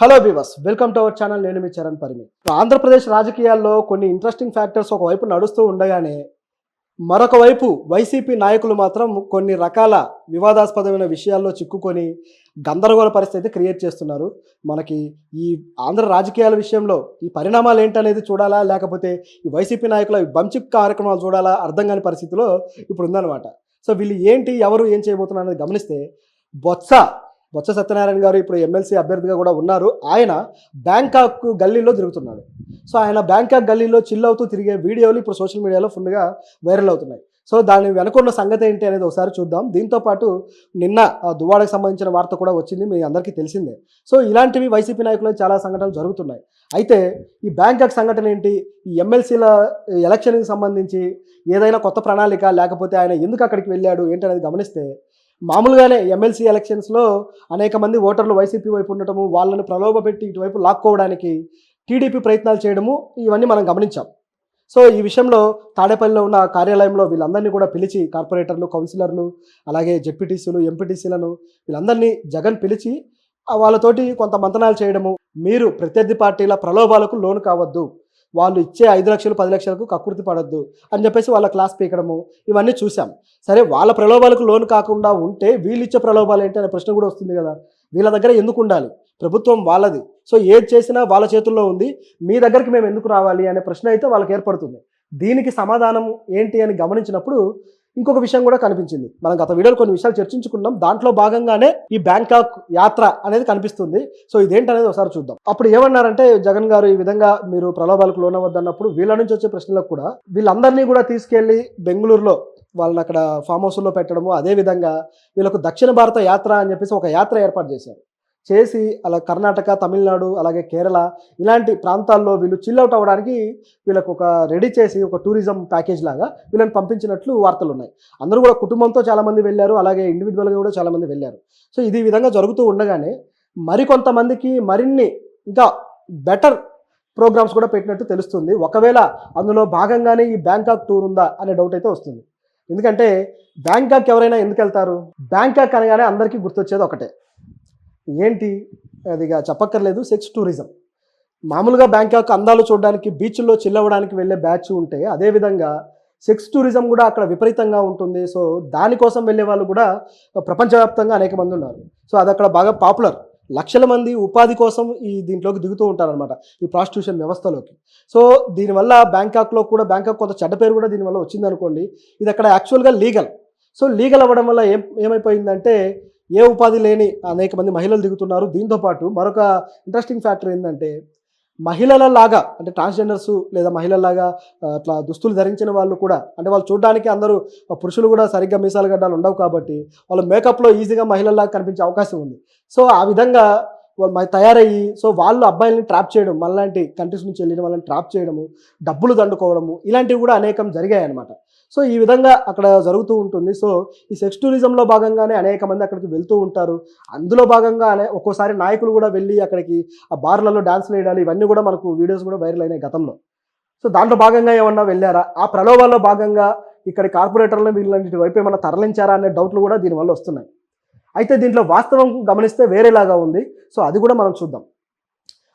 Hello viewers, welcome to our channel. నేను మీ చరణ్ పరిమి. ఆంధ్రప్రదేశ్ రాజకీయాల్లో కొన్ని ఇంట్రెస్టింగ్ ఫ్యాక్టర్స్ ఒకవైపు నడుస్తూ ఉండగానే మరొక వైపు వైసీపీ నాయకులు మాత్రం కొన్ని రకాల వివాదాస్పదమైన విషయాల్లో చిక్కుకొని గందరగోళ పరిస్థితి క్రియేట్ చేస్తున్నారు. మనకి ఈ ఆంధ్ర రాజకీయాల విషయంలో ఈ పరిణామాలు ఏంటనేది చూడాలా, లేకపోతే ఈ వైసీపీ నాయకుల బంచిక్ కార్యక్రమాలు చూడాలా అర్థం కాని పరిస్థితిలో ఇప్పుడు ఉందన్నమాట. సో వీళ్ళు ఏంటి, ఎవరు ఏం చేయబోతున్నారు అనేది గమనిస్తే బొత్స సత్యనారాయణ గారు ఇప్పుడు ఎమ్మెల్సీ అభ్యర్థిగా కూడా ఉన్నారు. ఆయన బ్యాంకాక్ గల్లీలో తిరుగుతున్నాడు. సో ఆయన బ్యాంకాక్ గల్లీలో చిల్ అవుతూ తిరిగే వీడియోలు ఇప్పుడు సోషల్ మీడియాలో ఫుల్గా వైరల్ అవుతున్నాయి. సో దాని వెనుకున్న సంగతి ఏంటి అనేది ఒకసారి చూద్దాం. దీంతోపాటు నిన్న దువ్వాడకు సంబంధించిన వార్త కూడా వచ్చింది, మీ అందరికీ తెలిసిందే. సో ఇలాంటివి వైసీపీ నాయకులు చాలా సంఘటనలు జరుగుతున్నాయి. అయితే ఈ బ్యాంకాక్ సంఘటన ఏంటి, ఈ ఎమ్మెల్సీల ఎలక్షన్కి సంబంధించి ఏదైనా కొత్త ప్రణాళిక, లేకపోతే ఆయన ఎందుకు అక్కడికి వెళ్ళాడు ఏంటనేది గమనిస్తే, మామూలుగానే ఎమ్మెల్సీ ఎలక్షన్స్లో అనేక మంది ఓటర్లు వైసీపీ వైపు ఉండటము, వాళ్ళని ప్రలోభపెట్టి ఇటువైపు లాక్కోవడానికి టీడీపీ ప్రయత్నాలు చేయడము, ఇవన్నీ మనం గమనించాం. సో ఈ విషయంలో తాడేపల్లిలో ఉన్న కార్యాలయంలో వీళ్ళందరినీ కూడా పిలిచి, కార్పొరేటర్లు, కౌన్సిలర్లు, అలాగే జెడ్పీటీసీలు, ఎంపీటీసీలను వీళ్ళందరినీ జగన్ పిలిచి వాళ్ళతోటి కొంత మంతనాలు చేయడము, మీరు ప్రత్యర్థి పార్టీల ప్రలోభాలకు లోను కావద్దు, వాళ్ళు ఇచ్చే 5 లక్షలు 10 లక్షలకు కక్కుర్తి పడొద్దు అని చెప్పేసి వాళ్ళ క్లాస్ పీకడము, ఇవన్నీ చూసాం. సరే, వాళ్ళ ప్రలోభాలకు లోను కాకుండా ఉంటే వీళ్ళు ఇచ్చే ప్రలోభాలు ఏంటి అనే ప్రశ్న కూడా వస్తుంది కదా. వీళ్ళ దగ్గర ఎందుకు ఉండాలి, ప్రభుత్వం వాళ్ళది. సో ఏది చేసినా వాళ్ళ చేతుల్లో ఉంది, మీ దగ్గరికి మేము ఎందుకు రావాలి అనే ప్రశ్న అయితే వాళ్ళకి ఏర్పడుతుంది. దీనికి సమాధానం ఏంటి అని గమనించినప్పుడు ఇంకొక విషయం కూడా కనిపించింది. మనం గత వీడియోలో కొన్ని విషయాలు చర్చించుకున్నాం. దాంట్లో భాగంగానే ఈ బ్యాంకాక్ యాత్ర అనేది కనిపిస్తుంది. సో ఇదేంటనేది ఒకసారి చూద్దాం. అప్పుడు ఏమన్నారంటే జగన్ గారు, ఈ విధంగా మీరు ప్రలోభాలకు లోనవద్దన్నప్పుడు వీళ్ళ నుంచి వచ్చే ప్రశ్నలకు కూడా వీళ్ళందరినీ కూడా తీసుకెళ్లి బెంగళూరులో వాళ్ళని అక్కడ ఫామ్ హౌస్లో పెట్టడము, అదేవిధంగా వీళ్ళకు దక్షిణ భారత యాత్ర అని చెప్పేసి ఒక యాత్ర ఏర్పాటు చేసి అలా కర్ణాటక, తమిళనాడు, అలాగే కేరళ ఇలాంటి ప్రాంతాల్లో వీళ్ళు చిల్అవుట్ అవ్వడానికి వీళ్ళకు ఒక రెడీ చేసి ఒక టూరిజం ప్యాకేజ్ లాగా వీళ్ళని పంపించినట్లు వార్తలు ఉన్నాయి. అందరూ కూడా కుటుంబంతో చాలామంది వెళ్ళారు, అలాగే ఇండివిజువల్గా కూడా చాలామంది వెళ్ళారు. సో ఇది విధంగా జరుగుతూ ఉండగానే మరికొంతమందికి మరిన్ని ఇంకా బెటర్ ప్రోగ్రామ్స్ కూడా పెట్టినట్టు తెలుస్తుంది. ఒకవేళ అందులో భాగంగానే ఈ బ్యాంకాక్ టూర్ ఉందా అనే డౌట్ అయితే వస్తుంది. ఎందుకంటే బ్యాంకాక్ ఎవరైనా ఎందుకు వెళ్తారు, బ్యాంకాక్ అనగానే అందరికీ గుర్తొచ్చేది ఒకటే, ఏంటి అదిగా చెప్పక్కర్లేదు, సెక్స్ టూరిజం. మామూలుగా బ్యాంకాక్ అందాలు చూడడానికి, బీచ్ల్లో చిల్లవడానికి వెళ్ళే బ్యాచ్ ఉంటే, అదేవిధంగా సెక్స్ టూరిజం కూడా అక్కడ విపరీతంగా ఉంటుంది. సో దానికోసం వెళ్ళే వాళ్ళు కూడా ప్రపంచవ్యాప్తంగా అనేక మంది ఉన్నారు. సో అది అక్కడ బాగా పాపులర్. లక్షల మంది ఉపాధి కోసం దీంట్లోకి దిగుతూ ఉంటారనమాట, ఈ ప్రాస్టిట్యూషన్ వ్యవస్థలోకి. సో దీనివల్ల బ్యాంకాక్లో కూడా, బ్యాంకాక్ కొంత చెడ్డ పేరు కూడా దీనివల్ల వచ్చిందనుకోండి. ఇది అక్కడ యాక్చువల్గా లీగల్. సో లీగల్ అవ్వడం వల్ల ఏమైపోయిందంటే ఏ ఉపాధి లేని అనేక మంది మహిళలు దిగుతున్నారు. దీంతోపాటు మరొక ఇంట్రెస్టింగ్ ఫ్యాక్టర్ ఏంటంటే, మహిళలలాగా అంటే ట్రాన్స్జెండర్స్ లేదా మహిళల్లాగా అట్లా దుస్తులు ధరించిన వాళ్ళు కూడా, అంటే వాళ్ళు చూడడానికి అందరూ పురుషులు కూడా సరిగ్గా మీసాల గడ్డాలు ఉండవు కాబట్టి వాళ్ళు మేకప్లో ఈజీగా మహిళల్లాగా కనిపించే అవకాశం ఉంది. సో ఆ విధంగా వాళ్ళు తయారయ్యి, సో వాళ్ళు అబ్బాయిల్ని ట్రాప్ చేయడం, మనలాంటి కంట్రీస్ నుంచి వెళ్ళిన వాళ్ళని ట్రాప్ చేయడము, డబ్బులు దండుకోవడము, ఇలాంటివి కూడా అనేకం జరిగాయి అన్నమాట. సో ఈ విధంగా అక్కడ జరుగుతూ ఉంటుంది. సో ఈ సెక్స్ టూరిజంలో భాగంగానే అనేక మంది అక్కడికి వెళ్తూ ఉంటారు. అందులో భాగంగా ఒక్కోసారి నాయకులు కూడా వెళ్ళి అక్కడికి ఆ బార్లలో డాన్స్లు వేయడాలు, ఇవన్నీ కూడా మనకు వీడియోస్ కూడా వైరల్ అయినాయి గతంలో. సో దాంట్లో భాగంగా ఏమన్నా వెళ్ళారా, ఆ ప్రలోభాల్లో భాగంగా ఇక్కడ కార్పొరేటర్లను వీళ్ళంటి వైపు ఏమన్నా తరలించారా అనే డౌట్లు కూడా దీనివల్ల వస్తున్నాయి. అయితే దీంట్లో వాస్తవం గమనిస్తే వేరేలాగా ఉంది. సో అది కూడా మనం చూద్దాం.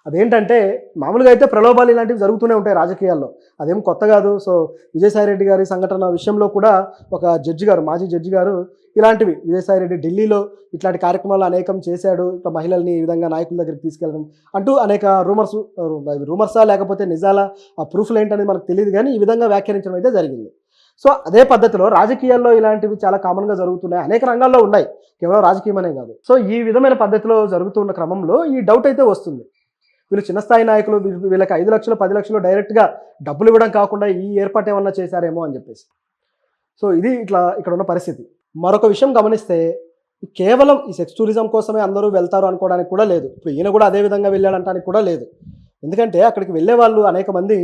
అదేంటంటే, మామూలుగా అయితే ప్రలోభాలు ఇలాంటివి జరుగుతూనే ఉంటాయి రాజకీయాల్లో, అదేం కొత్త కాదు. సో విజయసాయిరెడ్డి గారి సంఘటన విషయంలో కూడా ఒక జడ్జి గారు, మాజీ జడ్జి గారు ఇలాంటివి, విజయసాయిరెడ్డి ఢిల్లీలో ఇట్లాంటి కార్యక్రమాలు అనేకం చేశాడు, ఇట్లా మహిళల్ని ఈ విధంగా నాయకుల దగ్గరికి తీసుకెళ్ళడం అంటూ అనేక రూమర్సా లేకపోతే నిజాలా, ఆ ప్రూఫ్లు ఏంటనేది మనకు తెలియదు, కానీ ఈ విధంగా వ్యాఖ్యానించడం అయితే జరిగింది. సో అదే పద్ధతిలో రాజకీయాల్లో ఇలాంటివి చాలా కామన్గా జరుగుతున్నాయి, అనేక రంగాల్లో ఉన్నాయి, కేవలం రాజకీయమనే కాదు. సో ఈ విధమైన పద్ధతిలో జరుగుతున్న క్రమంలో ఈ డౌట్ అయితే వస్తుంది, వీళ్ళు చిన్న స్థాయి నాయకులు, వీళ్ళకి 5 లక్షలు 10 లక్షలు డైరెక్ట్గా డబ్బులు ఇవ్వడం కాకుండా ఈ ఏర్పాటు ఏమన్నా చేశారేమో అని చెప్పేసి. సో ఇది ఇక్కడ ఉన్న పరిస్థితి. మరొక విషయం గమనిస్తే, కేవలం ఈ సెక్స్ టూరిజం కోసమే అందరూ వెళ్తారు అనుకోవడానికి కూడా లేదు. ఇప్పుడు ఈయన కూడా అదే విధంగా వెళ్ళాడంటానికి కూడా లేదు. ఎందుకంటే అక్కడికి వెళ్ళే వాళ్ళు అనేక మంది,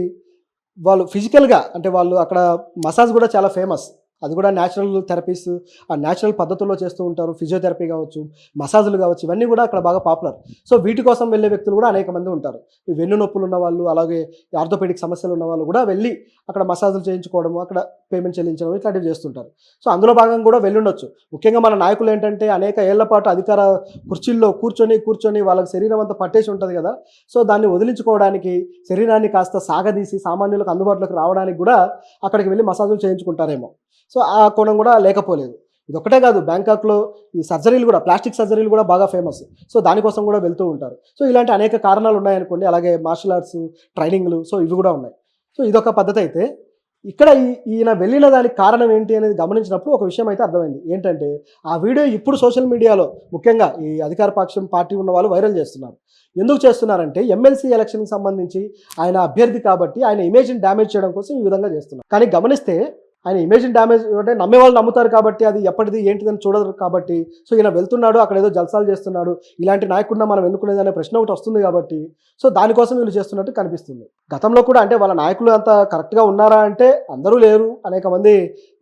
వాళ్ళు ఫిజికల్గా, అంటే వాళ్ళు అక్కడ మసాజ్ కూడా చాలా ఫేమస్. అది కూడా న్యాచురల్ థెరపీస్, ఆ న్యాచురల్ పద్ధతుల్లో చేస్తూ ఉంటారు. ఫిజియోథెరపీ కావచ్చు, మసాజులు కావచ్చు, ఇవన్నీ కూడా అక్కడ బాగా పాపులర్. సో వీటి కోసం వెళ్ళే వ్యక్తులు కూడా అనేక మంది ఉంటారు. ఈ వెన్ను నొప్పులు ఉన్నవాళ్ళు, అలాగే ఆర్థోపెడిక్ సమస్యలు ఉన్న వాళ్ళు కూడా వెళ్ళి అక్కడ మసాజులు చేయించుకోవడము, అక్కడ పేమెంట్ చెల్లించడం ఇట్లాంటివి చేస్తుంటారు. సో అందులో భాగంగా కూడా వెళ్ళుండొచ్చు. ముఖ్యంగా మన నాయకులు ఏంటంటే అనేక ఏళ్ల పాటు అధికార కుర్చీల్లో కూర్చొని వాళ్ళకి శరీరం అంతా పట్టేసి ఉంటుంది కదా. సో దాన్ని వదిలించుకోవడానికి, శరీరాన్ని కాస్త సాగదీసి సామాన్యులకు అందుబాటులోకి రావడానికి కూడా అక్కడికి వెళ్ళి మసాజులు చేయించుకుంటారేమో. సో ఆ కోణం కూడా లేకపోలేదు. ఇదొక్కటే కాదు, బ్యాంకాక్లో ఈ సర్జరీలు కూడా, ప్లాస్టిక్ సర్జరీలు కూడా బాగా ఫేమస్. సో దానికోసం కూడా వెళ్తూ ఉంటారు. సో ఇలాంటి అనేక కారణాలు ఉన్నాయనుకోండి. అలాగే మార్షల్ ఆర్ట్స్ ట్రైనింగ్లు, సో ఇవి కూడా ఉన్నాయి. సో ఇదొక పద్ధతి అయితే, ఇక్కడ ఈయన వెళ్ళిన దానికి కారణం ఏంటి అనేది గమనించినప్పుడు ఒక విషయం అయితే అర్థమైంది. ఏంటంటే ఆ వీడియో ఇప్పుడు సోషల్ మీడియాలో ముఖ్యంగా ఈ అధికార పక్షం పార్టీ ఉన్న వాళ్ళు వైరల్ చేస్తున్నారు. ఎందుకు చేస్తున్నారంటే ఎమ్మెల్సీ ఎలక్షన్కి సంబంధించి ఆయన అభ్యర్థి కాబట్టి ఆయన ఇమేజ్ని డ్యామేజ్ చేయడం కోసం ఈ విధంగా చేస్తున్నారు. కానీ గమనిస్తే ఆయన ఇమేజ్ని డ్యామేజ్ అంటే నమ్మే వాళ్ళు నమ్ముతారు కాబట్టి, అది ఎప్పటిది ఏంటిదని చూడరు కాబట్టి, సో ఈయన వెళ్తున్నాడు, అక్కడ ఏదో జల్సాలు చేస్తున్నాడు, ఇలాంటి నాయకుడిని మనం ఎన్నుకునేది అనే ప్రశ్న ఒకటి వస్తుంది కాబట్టి, సో దానికోసం వీళ్ళు చేస్తున్నట్టు కనిపిస్తుంది. గతంలో కూడా అంటే వాళ్ళ నాయకులు అంత కరెక్ట్గా ఉన్నారా అంటే అందరూ లేరు. అనేక మంది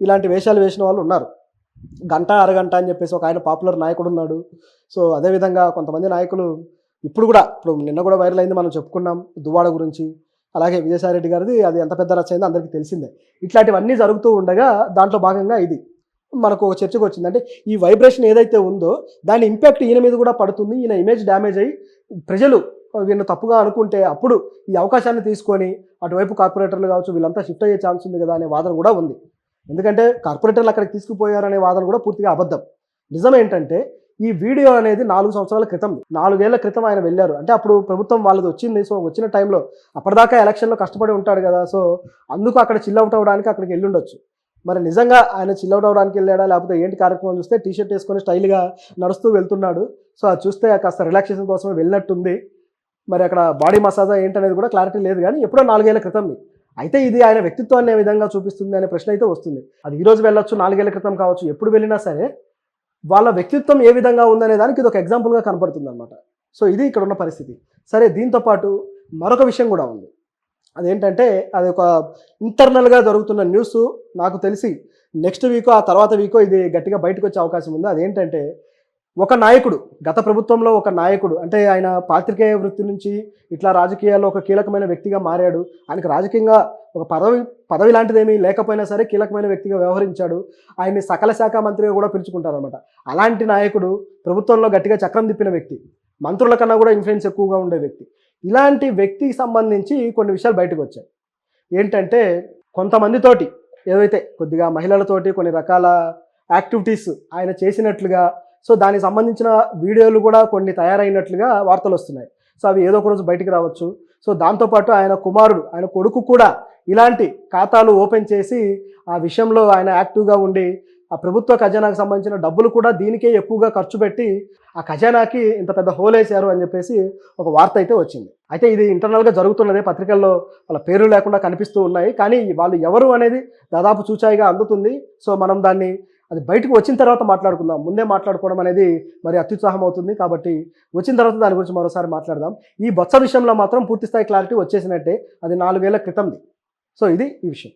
ఇలాంటి వేషాలు వేసిన వాళ్ళు ఉన్నారు. గంట అరగంట అని చెప్పేసి ఒక ఆయన పాపులర్ నాయకుడు ఉన్నాడు. సో అదేవిధంగా కొంతమంది నాయకులు ఇప్పుడు నిన్న కూడా వైరల్ అయింది, మనం చెప్పుకున్నాం దువ్వాడ గురించి. అలాగే విజయసాయిరెడ్డి గారిది అది ఎంత పెద్ద రచ్చ అయిందో అందరికీ తెలిసిందే. ఇట్లాంటివన్నీ జరుగుతూ ఉండగా దాంట్లో భాగంగా ఇది మనకు ఒక చర్చకు వచ్చింది. అంటే ఈ వైబ్రేషన్ ఏదైతే ఉందో దాని ఇంపాక్ట్ ఈయన మీద కూడా పడుతుంది. ఈయన ఇమేజ్ డ్యామేజ్ అయ్యి ప్రజలు వీళ్ళని తప్పుగా అనుకుంటే అప్పుడు ఈ అవకాశాన్ని తీసుకొని అటువైపు కార్పొరేటర్లు కావచ్చు వీళ్ళంతా షిఫ్ట్ అయ్యే ఛాన్స్ ఉంది కదా అనే వాదన కూడా ఉంది. ఎందుకంటే కార్పొరేటర్లు అక్కడికి తీసుకుపోయారనే వాదన కూడా పూర్తిగా అబద్ధం. నిజం ఏంటంటే ఈ వీడియో అనేది 4 సంవత్సరాల క్రితం, 4 ఏళ్ల క్రితం ఆయన వెళ్ళారు. అంటే అప్పుడు ప్రభుత్వం వాళ్ళది వచ్చింది. సో వచ్చిన టైంలో అప్పటిదాకా ఎలక్షన్లో కష్టపడి ఉంటాడు కదా. సో అందుకు అక్కడ చిల్అవుట్ అవ్వడానికి అక్కడికి వెళ్ళి ఉండొచ్చు. మరి నిజంగా ఆయన చిల్అవుట్ అవ్వడానికి వెళ్ళాడా లేకపోతే ఏంటి కార్యక్రమం చూస్తే టీషర్ట్ వేసుకొని స్టైల్గా నడుస్తూ వెళ్తున్నాడు. సో అది చూస్తే కాస్త రిలాక్సేషన్ కోసమే వెళ్ళినట్టుంది. మరి అక్కడ బాడీ మసాజా ఏంటనేది కూడా క్లారిటీ లేదు. కానీ ఎప్పుడో 4 ఏళ్ల క్రితం. అయితే ఇది ఆయన వ్యక్తిత్వాన్ని ఏ విధంగా చూపిస్తుంది అనే ప్రశ్న అయితే వస్తుంది. అది ఈ రోజు వెళ్ళొచ్చు, 4 ఏళ్ల క్రితం కావచ్చు, ఎప్పుడు వెళ్ళినా సరే వాళ్ళ వ్యక్తిత్వం ఏ విధంగా ఉందనే దానికి ఇది ఒక ఎగ్జాంపుల్గా కనపడుతుంది అనమాట. సో ఇది ఇక్కడ ఉన్న పరిస్థితి. సరే, దీంతోపాటు మరొక విషయం కూడా ఉంది. అదేంటంటే అది ఒక ఇంటర్నల్గా జరుగుతున్న న్యూస్. నాకు తెలిసి నెక్స్ట్ వీకో ఆ తర్వాత వీకో ఇది గట్టిగా బయటకు వచ్చే అవకాశం ఉంది. అదేంటంటే ఒక నాయకుడు, గత ప్రభుత్వంలో ఒక నాయకుడు, అంటే ఆయన పాత్రికేయ వృత్తి నుంచి ఇట్లా రాజకీయాల్లో ఒక కీలకమైన వ్యక్తిగా మారాడు. ఆయనకు రాజకీయంగా ఒక పదవి లాంటిదేమీ లేకపోయినా సరే కీలకమైన వ్యక్తిగా వ్యవహరించాడు. ఆయన్ని సకల శాఖ మంత్రిగా కూడా పిలుచుకుంటారనమాట. అలాంటి నాయకుడు, ప్రభుత్వంలో గట్టిగా చక్రం తిప్పిన వ్యక్తి, మంత్రుల కన్నా కూడా ఇన్ఫ్లుయెన్స్ ఎక్కువగా ఉండే వ్యక్తి. ఇలాంటి వ్యక్తికి సంబంధించి కొన్ని విషయాలు బయటకు వచ్చాయి. ఏంటంటే కొంతమందితోటి ఏదైతే కొద్దిగా మహిళలతోటి కొన్ని రకాల యాక్టివిటీస్ ఆయన చేసినట్లుగా, సో దానికి సంబంధించిన వీడియోలు కూడా కొన్ని తయారైనట్లుగా వార్తలు వస్తున్నాయి. సో అవి ఏదో ఒక రోజు బయటికి రావచ్చు. సో దాంతోపాటు ఆయన కుమారుడు, ఆయన కొడుకు కూడా ఇలాంటి ఖాతాలు ఓపెన్ చేసి ఆ విషయంలో ఆయన యాక్టివ్గా ఉండి ఆ ప్రభుత్వ ఖజానాకు సంబంధించిన డబ్బులు కూడా దీనికే ఎక్కువగా ఖర్చు పెట్టి ఆ ఖజానాకి ఇంత పెద్ద హోల్ వేశారు అని చెప్పేసి ఒక వార్త అయితే వచ్చింది. అయితే ఇది ఇంటర్నల్గా జరుగుతున్నదే, పత్రికల్లో వాళ్ళ పేర్లు లేకుండా కనిపిస్తూ ఉన్నాయి. కానీ వాళ్ళు ఎవరు అనేది దాదాపు చూచాయిగా అందుతుంది. సో మనం దాన్ని అది బయటకు వచ్చిన తర్వాత మాట్లాడుకుందాం. ముందే మాట్లాడుకోవడం అనేది మరి అత్యుత్సాహం అవుతుంది. కాబట్టి వచ్చిన తర్వాత దాని గురించి మరోసారి మాట్లాడదాం. ఈ బొత్స విషయంలో మాత్రం పూర్తిస్థాయి క్లారిటీ వచ్చేసినట్టే. అది 4 ఏళ్ల క్రితంది. సో ఇది ఈ విషయం.